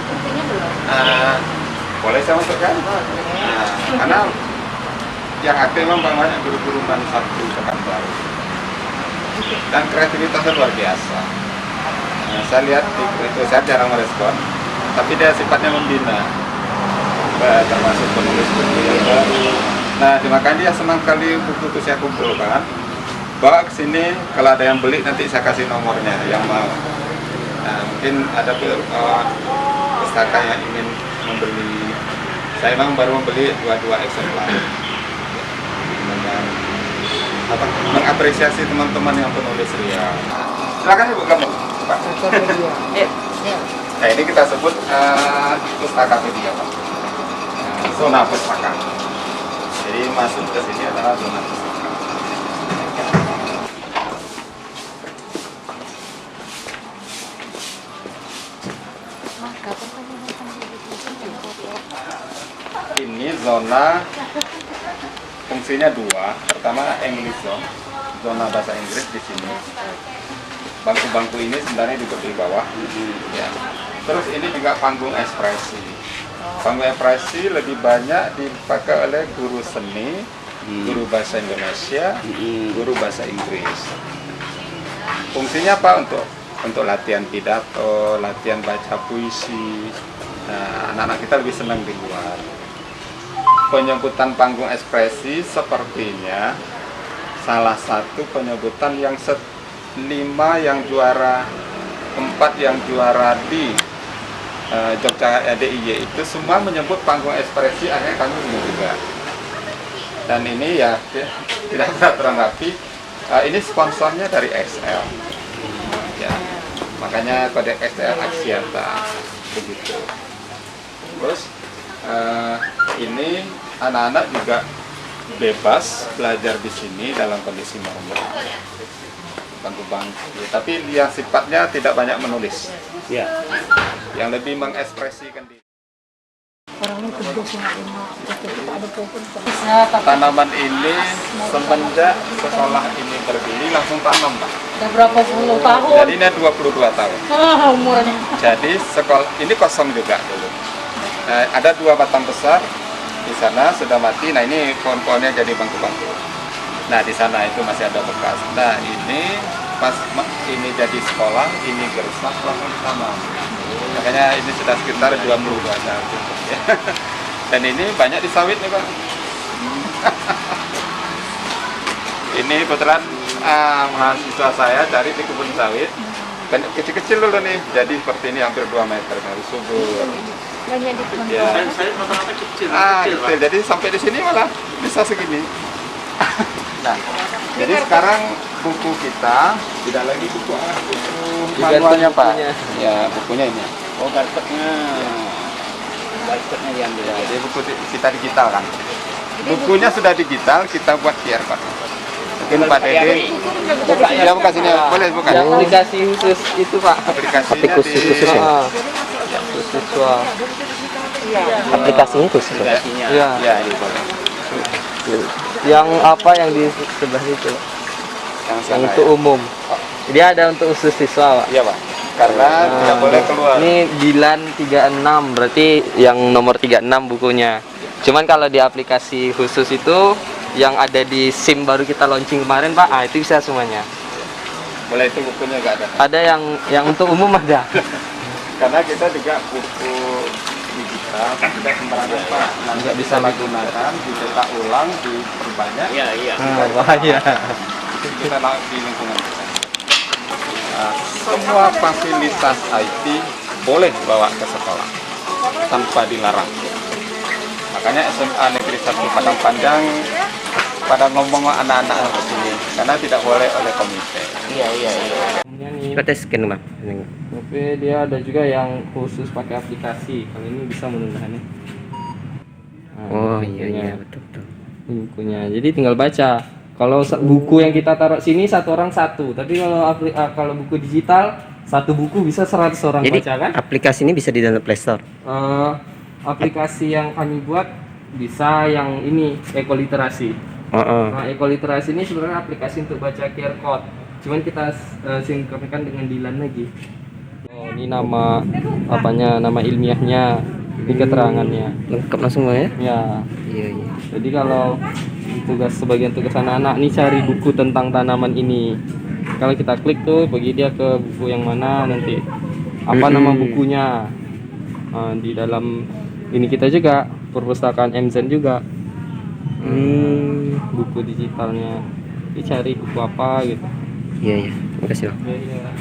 Intinya belum. Boleh saya masukkan? Boleh. Karena yang aktif memang banyak guru-guru manufaktur Pekanbaru dan kreativitasnya luar biasa. Saya lihat itu saya jarang merespon, tapi dia sifatnya membina, termasuk penulis buku yang baru. Nah, makanya dia senang kali buku itu saya kumpulkan, bawa ke sini. Kalau ada yang beli nanti saya kasih nomornya yang mau. Nah, mungkin ada pustaka yang ingin membeli. Saya memang baru membeli dua eksemplar. Dan mengapresiasi teman-teman yang penulis Riau. Silakan Ibu kamu. Pak. Nah, ini kita sebut pustaka media, Pak. Zona pustaka. Jadi masuk ke sini adalah zona pustaka. Ini zona fungsinya dua. Pertama English zone, zona bahasa Inggris di sini. Bangku-bangku ini sebenarnya duduk di bawah. Ya. Terus ini juga panggung ekspresi. Panggung ekspresi lebih banyak dipakai oleh guru seni, guru bahasa Indonesia, guru bahasa Inggris. Fungsinya apa? Untuk latihan pidato, latihan baca puisi. Nah, anak-anak kita lebih senang di luar. Penyebutan panggung ekspresi sepertinya salah satu penyebutan yang 5 yang juara, 4 yang juara di Jogja DIY itu semua menyebut panggung ekspresi, akhirnya kami juga. Dan ini ya tidak teranggapi, ini sponsornya dari XL. Ya, makanya kode XL Axiata begitu. Terus ini anak-anak juga bebas belajar di sini dalam kondisi normal. Bangku-bangku, tapi yang sifatnya tidak banyak menulis, ya, yang lebih mengekspresikan diri. Tanaman ini semenjak sekolah ini berdiri langsung tanam, Pak. Udah berapa puluh tahun? Jadi ini 22 tahun. Umurnya. Jadi sekolah ini kosong juga dulu. Ada 2 batang besar di sana sudah mati. Nah, ini pohon-pohonnya jadi bangku-bangku. Nah, di sana itu masih ada bekas. Nah, ini pas ini jadi sekolah, ini gersang langsung ditanam. Makanya ini sudah sekitar 22 tahun. Dan ini banyak di sawit nih, Pak. Ini kebetulan mahasiswa saya cari di kebun sawit. Kecil-kecil dulu nih, jadi seperti ini hampir 2 meter, harus subur. Banyak di kebun Ya. Saya rata-rata kecil. Kecil. Jadi sampai di sini malah bisa segini. Nah, jadi sekarang buku kita tidak lagi buku manualnya, Pak. Ya, bukunya ini. Oh, karpetnya. Karpetnya yang Ya, jadi buku kita digital kan. Bukunya sudah digital, kita buat QR code. Mungkin Pak Dede, ya buka sini, boleh buka. Yang aplikasi khusus itu, Pak. Aplikasinya Khusus ya. Khusus soal. Aplikasinya khusus. aplikasinya. Iya. Ya, ini boleh. Yang apa yang di sebelah itu? Yang untuk umum. Jadi ada untuk khusus siswa, Pak. Iya, Pak. Karena tidak boleh keluar. Ini Dilan 36, berarti yang nomor 36 bukunya. Cuman kalau di aplikasi khusus itu yang ada di SIM baru kita launching kemarin, Pak, itu bisa semuanya. Boleh, itu bukunya nggak ada. Ada yang untuk umum ada. Karena kita juga buku digital, tidak sembarangan, Pak. Nanti bisa digunakan, dicetak ulang, diperbanyak. Iya. Bahaya. Kita di lingkungan kita. Semua fasilitas IT boleh bawa ke sekolah tanpa dilarang. Makanya SMA Negeri 1 Padang Panjang pada ngomong anak-anak ke sini karena tidak boleh oleh komite. Iya. Kita tes scan, Bang. Tapi dia ada juga yang khusus pakai aplikasi. Kalau ini bisa menundanya. Oh iya betul. Ini bukunya. Jadi tinggal baca. Kalau buku yang kita taruh sini satu orang satu. Tapi kalau buku digital satu buku bisa 100 orang Jadi baca kan? aplikasi ini bisa di download Play Store. Aplikasi yang kami buat bisa yang ini ekoliterasi. Nah, ekoliterasi ini sebenarnya aplikasi untuk baca QR code. Cuman kita sinkronkan dengan Dilan lagi. Ini nama apanya, nama ilmiahnya, ini keterangannya. Lengkap langsung Bang ya? Ya. Iya, iya. Jadi kalau sebagian tugas anak-anak nih cari buku tentang tanaman ini. Kalau kita klik tuh bagi dia ke buku yang mana nanti apa nama bukunya. Nah, di dalam ini kita juga perpustakaan MZen juga buku digitalnya. Dicari buku apa gitu. Iya, iya. Makasih Bang. Iya.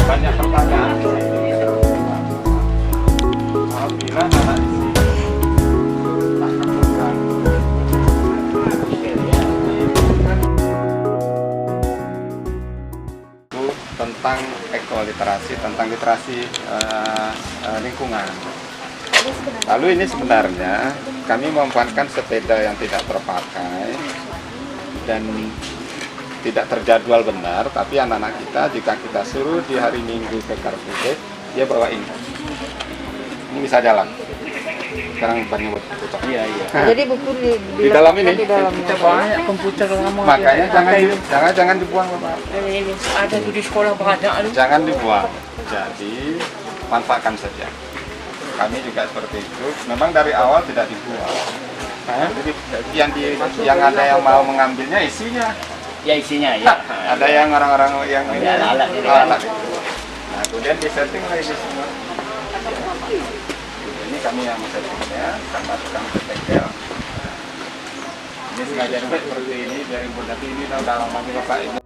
Banyak pertanyaan. Alhamdulillah anak di sini tak kemudian tentang ekoliterasi, tentang literasi lingkungan. Lalu ini sebenarnya kami memanfaatkan sepeda yang tidak terpakai dan tidak terjadwal benar, tapi anak-anak kita jika kita suruh di hari Minggu ke Car Free Day, dia bawa ini bisa jalan. Sekarang banyak buku. Iya, iya. Jadi buku Di dalam ini? di dalamnya. Kita banyak komputer lama. Makanya Pakai. jangan dibuang, Bapak. Ini ada tuh di sekolah banyak lu. Jangan dibuang. Jadi manfaatkan saja. Kami juga seperti itu. Memang dari awal tidak dibuang. Jadi yang ada yang mau mengambilnya isinya. Ya isinya ya. Ada yang orang-orang yang ini alat ini. alat itu. Nah, kemudian disetting lagi semua. Ini kami yang settingnya sama tukang bengkel. Ini sengaja dibuat seperti ini biar ibu nanti ini udah lama nih Bapak ini.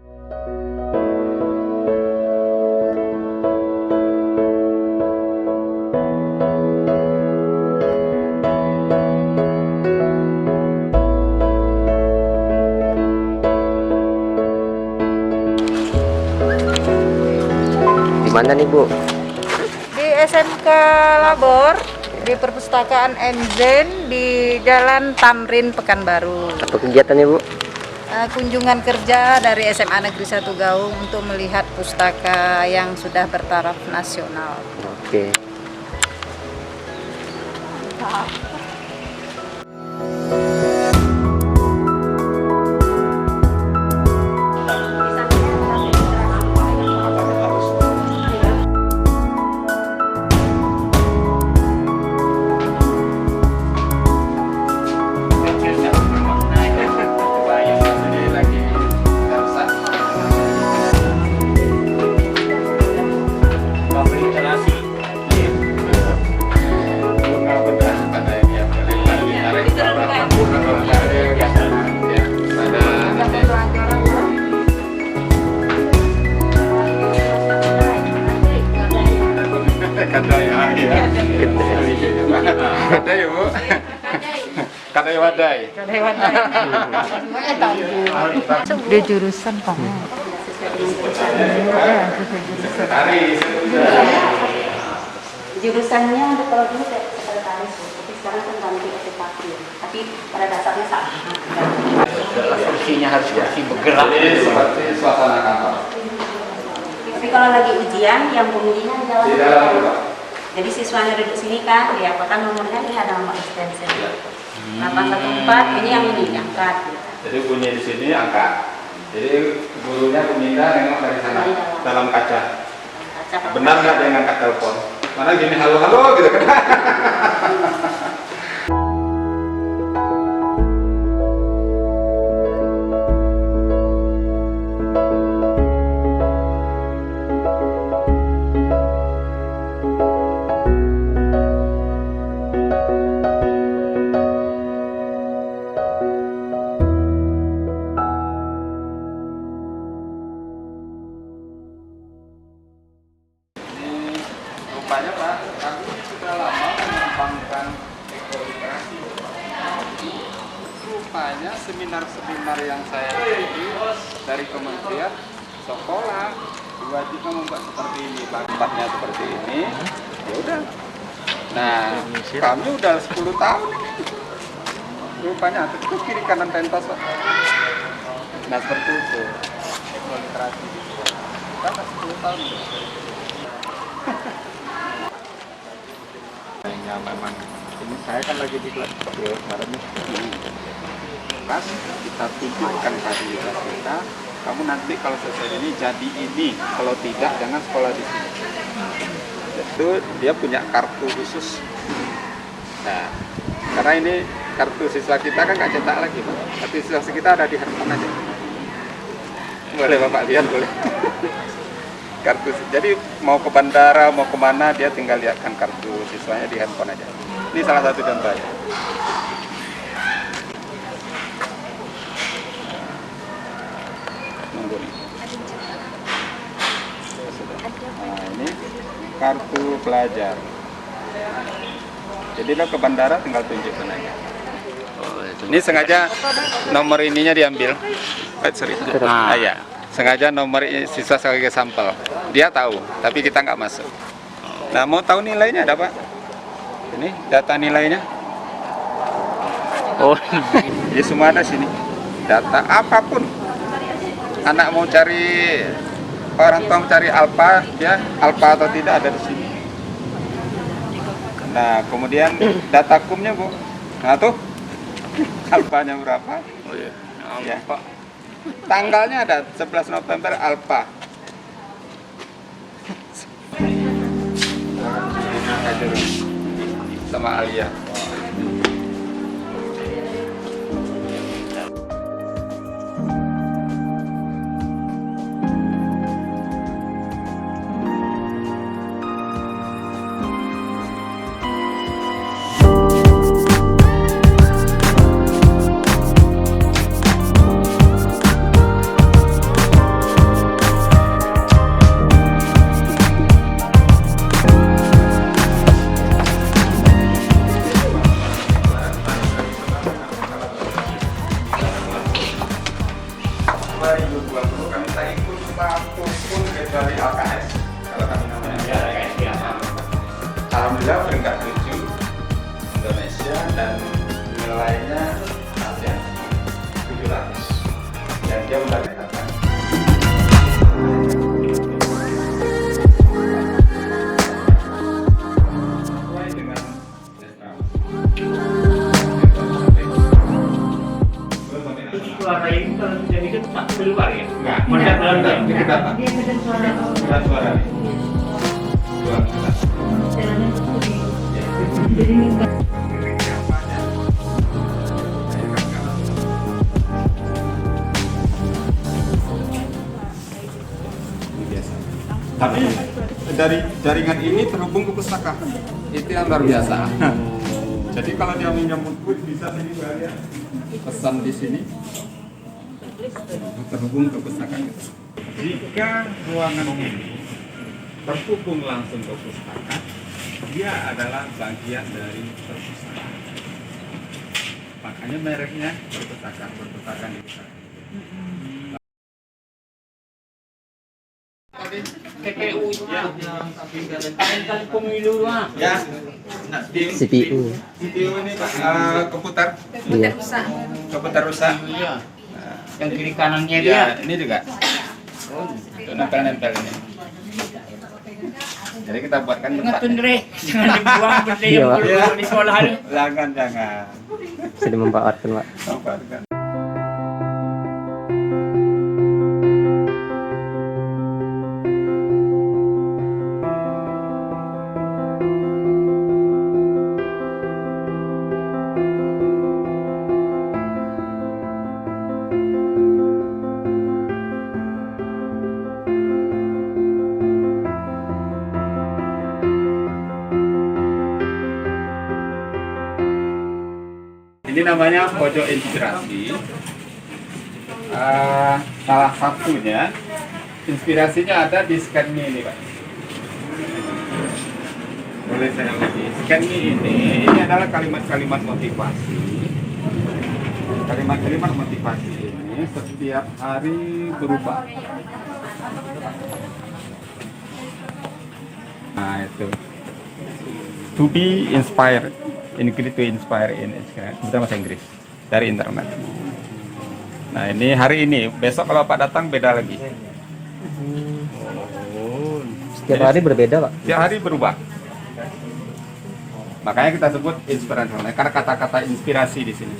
Di mana nih Bu? Di SMK Labor, di perpustakaan MZen di Jalan Tamrin Pekanbaru. Apa kegiatannya Bu? Kunjungan kerja dari SMA Negeri 1 Gaung untuk melihat pustaka yang sudah bertaraf nasional. Oke. Ada ya Bu? Kadai wadai. Di jurusan Pak. Jurusannya untuk kalau dulu saya sekretaris, tapi sekarang kan ganti ekspektasi. Tapi pada dasarnya sama. Kursinya harus kursi bergerak. Ini seperti suasana kantor. Tapi kalau lagi ujian, yang pemilihan di dalam. Di dalam Pak. Jadi siswanya duduk sini kan, dia kotak nomornya ini ada nomor extension. 814 ini yang ini diangkat. Jadi bunyi di sini angka. Jadi gurunya pemindah nengok dari sana dalam kaca. Benar nggak dia ngangkat telepon? Mana gini halo halo gitu kan? biasanya seminar-seminar yang saya ikuti dari kementerian sekolah diwajibkan membuat seperti ini, tempatnya seperti ini. Ya udah. Nah, kami udah 10 tahun ini. Rupanya itu kiri kanan pentas. Nah, seperti itu. Literasi. Kita 10 tahun. Ya memang ini saya kan lagi di kelas kemarin nih. Pas kita tunjukkan fasilitas kita, kamu nanti kalau selesai ini jadi ini, kalau tidak jangan sekolah di sini. Itu dia punya kartu khusus. Nah, karena ini kartu siswa kita kan nggak cetak lagi, Pak. Kartu siswa kita ada di handphone aja. Boleh Bapak lihat, boleh. Kartu, jadi mau ke bandara, mau kemana, dia tinggal lihatkan kartu siswanya di handphone aja. Ini salah satu contohnya. Nunggu nih. Nah, ini kartu pelajar. Jadi lo ke bandara tinggal tunjukkan aja. Ini sengaja nomor ininya diambil. Sorry. Ah ya. Sengaja nomor siswa sebagai sampel. Dia tahu, tapi kita nggak masuk. Nah, mau tahu nilainya ada Pak? Ini data nilainya. Oh, Jadi semua ada sini. Data apapun. Anak mau cari, orang tua mau cari alfa, ya alfa atau tidak ada di sini. Nah, kemudian data kumnya Bu. Nah tuh, alfanya berapa? oh iya. Ya. Tanggalnya ada 11 November alfa. Sama Alia. Kami tak ikut satu pun kecuali LKS. Kalau kami namanya Alhamdulillah peringkat 7 Indonesia dan nilainya ASEAN 700. Dan dia udah dikatakan. Sesuai dengan Suara ini kalau jadi kan tak keluar ya? enggak. Mendak dalam Enggak, dia. kita tak. Surat suara nih. Surat suara. Ini biasa. Tapi dari jaringan ini terhubung ke pustaka. Itu yang luar biasa. Jadi kalau dia menyambut bisa ini kalian pesan di sini terhubung ke pustaka. Jika ruangan ini terhubung langsung ke pustaka, dia adalah bagian dari perpustakaan. Makanya mereknya perpustakaan di pustaka. TPU ya. Kali pemilu lah. Ya, CPU. CPU ini Pak, komputer Iya. komputer rusak. Iya. Yang kiri kanannya dia. Ya, ini juga. Itu nempel-nempel ini. Jadi kita buatkan tempat. Ngetun Dre, jangan dibuang seperti Iya, yang Pak. dulu di sekolah itu. Jangan. Bisa dimanfaatkan, Pak. Manfaatkan. Ini namanya pojok inspirasi. Salah satunya inspirasinya ada di Scan Me ini, Pak. Boleh saya uji. Scan Me ini adalah kalimat-kalimat motivasi Kalimat-kalimat motivasi ini setiap hari berubah. Nah itu. To be inspired, Inggris to inspire in bahasa Inggris dari internet. Nah ini hari ini, besok kalau Pak datang beda lagi. Setiap hari berbeda, Pak. Setiap hari berubah. Makanya kita sebut inspirasional, karena kata-kata inspirasi di sini.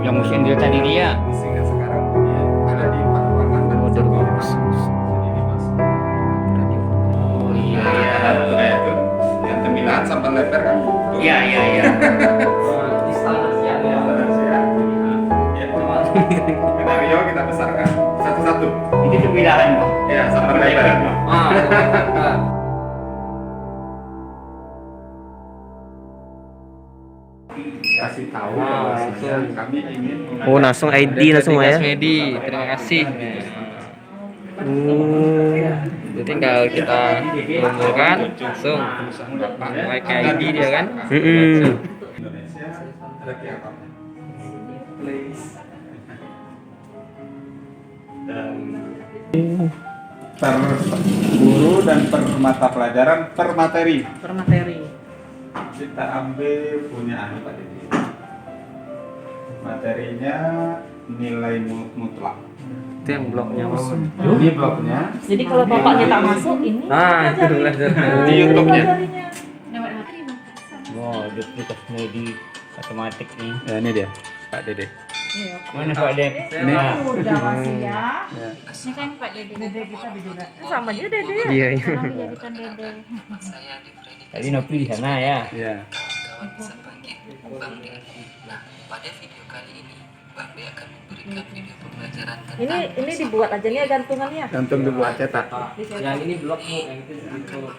Yang musim dia tadi dia. Sehingga sekarang ini ada di Pakuanan dan Oh, jadi 2000. dimasuk. Oh iya. Kayak itu, yang Tembilahan sampai lebar kan? Iya. Di sana siang ya. Ya. Skenario kita besarkan satu-satu. Ini pemilihan Pak. Ya, sampai lebar. Kasih tahu bahwasanya kami ingin Oh, langsung ID langsung ya. Medi, terima kasih. Jadi tinggal kita kumpulkan langsung pakai ID dia kan. Indonesia ada kegiatan dan per guru dan per mata pelajaran per materi kita ambil punya Pak Didi. Materinya nilai mutlak. Itu yang bloknya Mas. Ini bloknya Jadi kalau bapaknya tak masuk ini Nah, itu belajar. di YouTube-nya. Wow, duplikat Medi matematik nih. Ya, ini dia Pak Dede. Mana Pak Dep? Ini udah masih ya. Ini kan Pak Dede. Dede kita juga. Sama aja Dede. Iya. Jadikan Dede. Tadi Nopi di sana ya. ya. Ini dibuat aja nih gantungannya. Gantung dibuat cetak. Yang ini blokmu, yang itu gitu.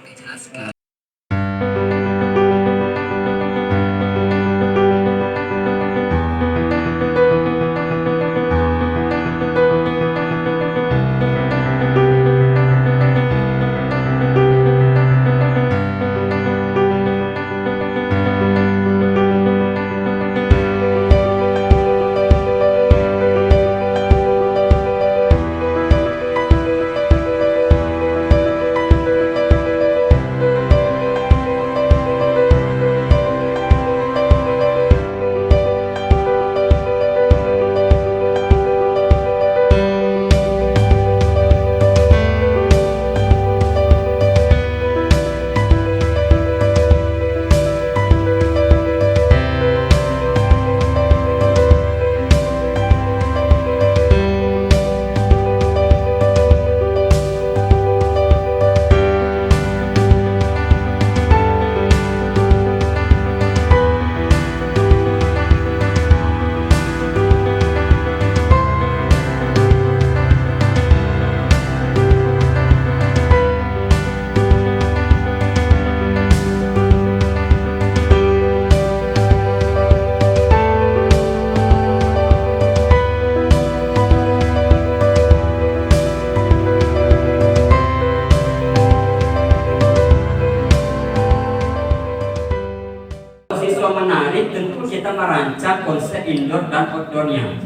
mahasiswa menarik, tentu kita merancang konsep indoor dan outdoornya.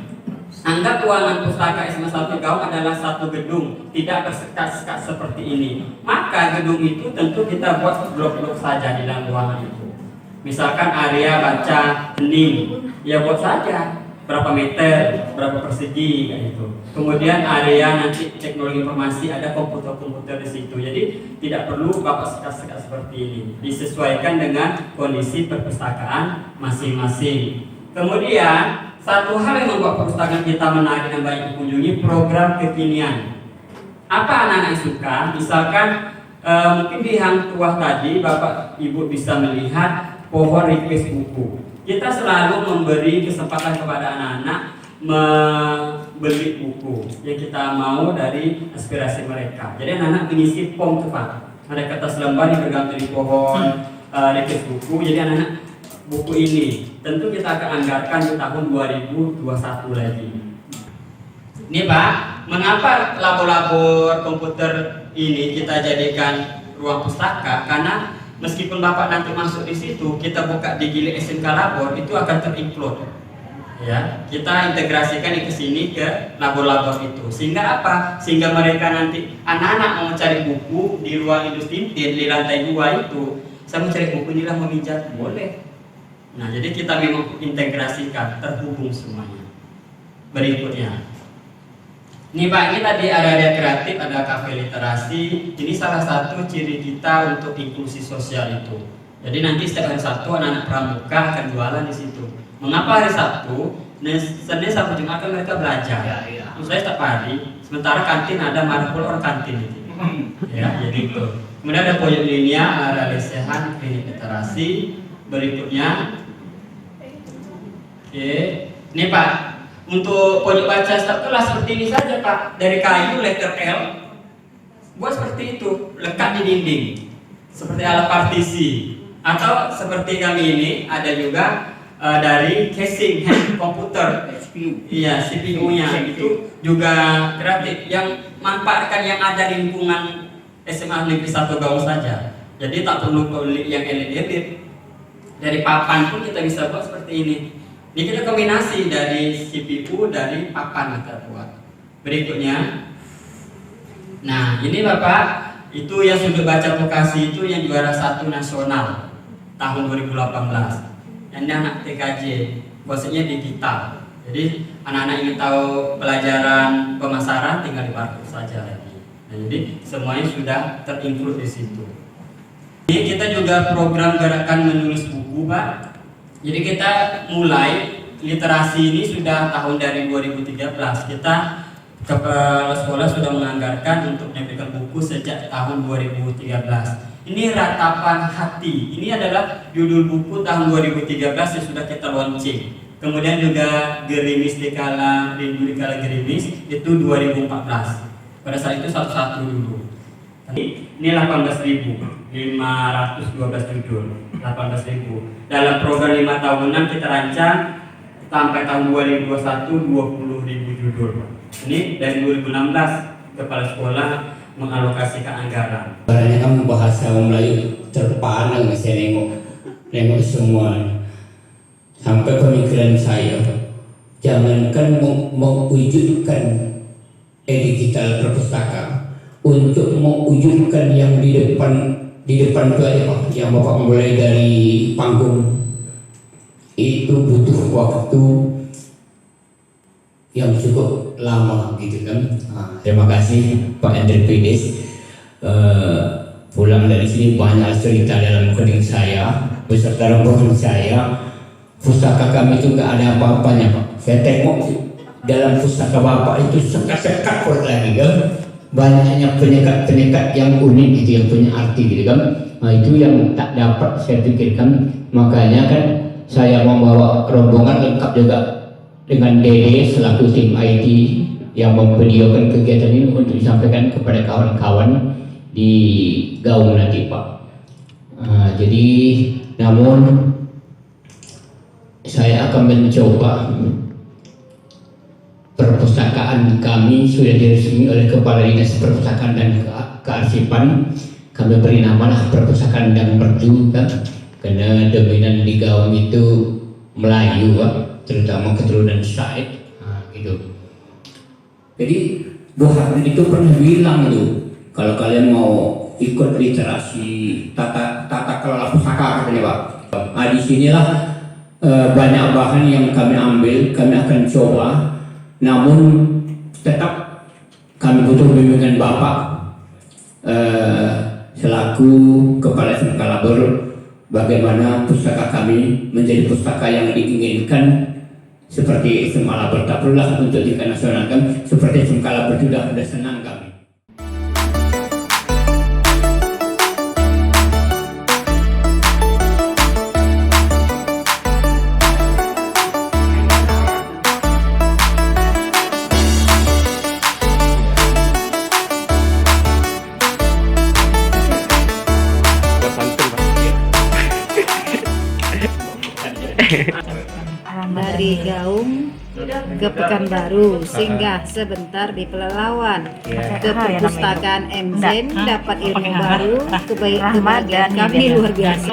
Anggap ruangan pustaka SMA 1 Gaung adalah satu gedung, tidak bersekat-sekat seperti ini. Maka gedung itu tentu kita buat blok-blok saja di dalam ruangan itu. Misalkan area baca hening, ya buat saja berapa meter, berapa persegi kayak gitu. Kemudian area nanti teknologi informasi, ada komputer-komputer di situ. Jadi tidak perlu bapak sekat-sekat seperti ini. Disesuaikan dengan kondisi perpustakaan masing-masing. Kemudian satu hal yang membuat perpustakaan kita menarik dan baik dikunjungi, program kekinian. Apa anak-anak suka? Misalkan mungkin di Hang Tuah tadi bapak ibu bisa melihat pohon request buku. Kita selalu memberi kesempatan kepada anak-anak membeli buku yang kita mau dari aspirasi mereka. Jadi anak-anak mengisi form itu Pak. Ada kertas lembar yang bergantung di pohon request buku. Jadi anak-anak buku ini tentu kita akan anggarkan di tahun 2021 lagi. Ini Pak, mengapa labor-labor komputer ini kita jadikan ruang pustaka? Karena meskipun Bapak nanti masuk di situ, kita buka di Gili SMK Labor itu akan terinclude. Ya, kita integrasikan ke sini ke labor-labor itu. Sehingga apa? Sehingga mereka nanti anak-anak mau cari buku di ruang industri di lantai 2 itu, saya mau cari buku inilah memijat, boleh. Nah, jadi kita memang integrasikan, terhubung semuanya. Berikutnya. Ini Pak, ini tadi area kreatif, ada kafe literasi. Ini salah satu ciri kita untuk inklusi sosial itu. Jadi nanti setiap hari Sabtu anak-anak pramuka akan jualan di situ. Mengapa hari Sabtu? Senin sampai Jumat kan mereka belajar. Saya setiap hari. Sementara kantin ada marpul orang kantin itu. Ya, jadi itu. Kemudian ada pojok linear, area lesehan, klinik literasi. Berikutnya, oke, ini Pak. Untuk pojok baca staf kelas seperti ini saja Pak, dari kayu letter L, buat seperti itu, lekat di dinding, seperti alat partisi, atau seperti kami ini ada juga dari casing komputer, iya CPU-nya itu juga kreatif, yang manfaatkan yang ada di lingkungan SMA Negeri 1 Gaung saja. Jadi tak perlu beli yang LED, dari papan pun kita bisa buat seperti ini. Ini kita kombinasi dari CPU, dari papan kita buat. Berikutnya, nah ini Bapak, itu yang sudut baca vokasi itu yang juara 1 nasional tahun 2018. Yang anak TKJ, maksudnya digital. Jadi anak-anak ingin tahu pelajaran pemasaran tinggal di barcode saja lagi. Nah, jadi semuanya sudah terinclude di situ. Ini kita juga program gerakan menulis buku Pak. Jadi kita mulai literasi ini sudah tahun dari 2013. Kita kepala sekolah sudah menganggarkan untuk menerbitkan buku sejak tahun 2013. Ini Ratapan Hati. Ini adalah judul buku tahun 2013 yang sudah kita launching. Kemudian juga Gerimis Dikala Rindu Dikala Gerimis itu 2014. Pada saat itu satu-satu dulu. Ini 18.512 judul, 18.000. Dalam program 5 tahunan kita rancang sampai tahun 2021 20.000 judul. Ini dari 2016 kepala sekolah mengalokasikan anggaran. Barangnya kan bahasa Melayu terpandang, saya nengok semua. Sampai pemikiran saya, jangankan mewujudkan digital perpustakaan, untuk mewujudkan yang di depan itu aja Pak, yang Bapak mulai dari panggung itu butuh waktu yang cukup lama gitu kan. Terima kasih Pak Hendrik Pides. Pulang dari sini banyak cerita dalam kening saya beserta rombongan saya. Pustaka kami itu nggak ada apa-apanya Pak. Saya tengok dalam pustaka Bapak itu sekat-sekat lagi kan. Banyaknya penyekat-penyekat yang unik gitu, yang punya arti gitu kan. Nah itu yang tak dapat saya pikirkan. Makanya kan saya membawa rombongan lengkap juga dengan Dede selaku tim IT yang memvideokan kegiatan ini untuk disampaikan kepada kawan-kawan di Gaung nanti Pak. Jadi namun saya akan mencoba. Perpustakaan kami sudah diresmi oleh Kepala Dinas Perpustakaan dan Kearsipan. Kami beri nama lah Perpustakaan dan Merdu kan. karena dominan di Gaung itu Melayu Pak, terutama keturunan Said. Nah, gitu. Jadi Bu Harun itu pernah bilang itu, kalau kalian mau ikut literasi tata kelola pusaka katanya Pak. Nah, disinilah banyak bahan yang kami ambil, kami akan coba, namun tetap kami butuh bimbingan Bapak selaku Kepala SMK Labor, bagaimana pustaka kami menjadi pustaka yang diinginkan seperti SMA Labor. Tak perlulah untuk tingkat nasional kan, seperti SMK Labor sudah senang kami. Dari Gaung ke Pekanbaru, singgah sebentar di Pelalawan, ke perpustakaan MZen, dapat ilmu baru, kebahagiaan kami luar biasa.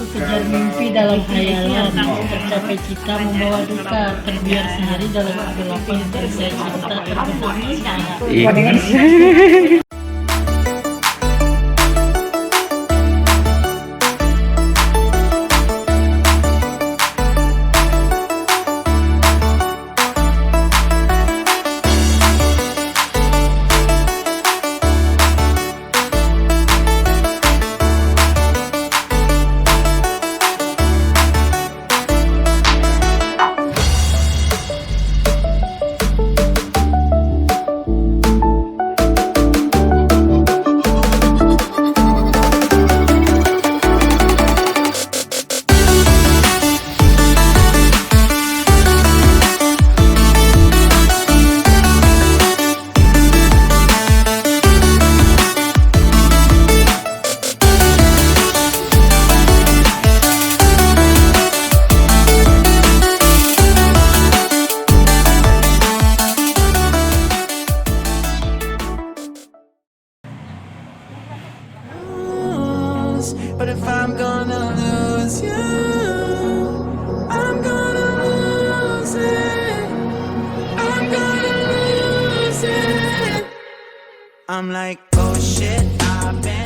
Kejar mimpi dalam khayalan, tercapai cita membawa duka, terbiar sehari dalam kegelapan, tersiar cinta terbentuk. But if I'm gonna lose you, I'm gonna lose it. I'm gonna lose it. I'm like, oh shit, I've been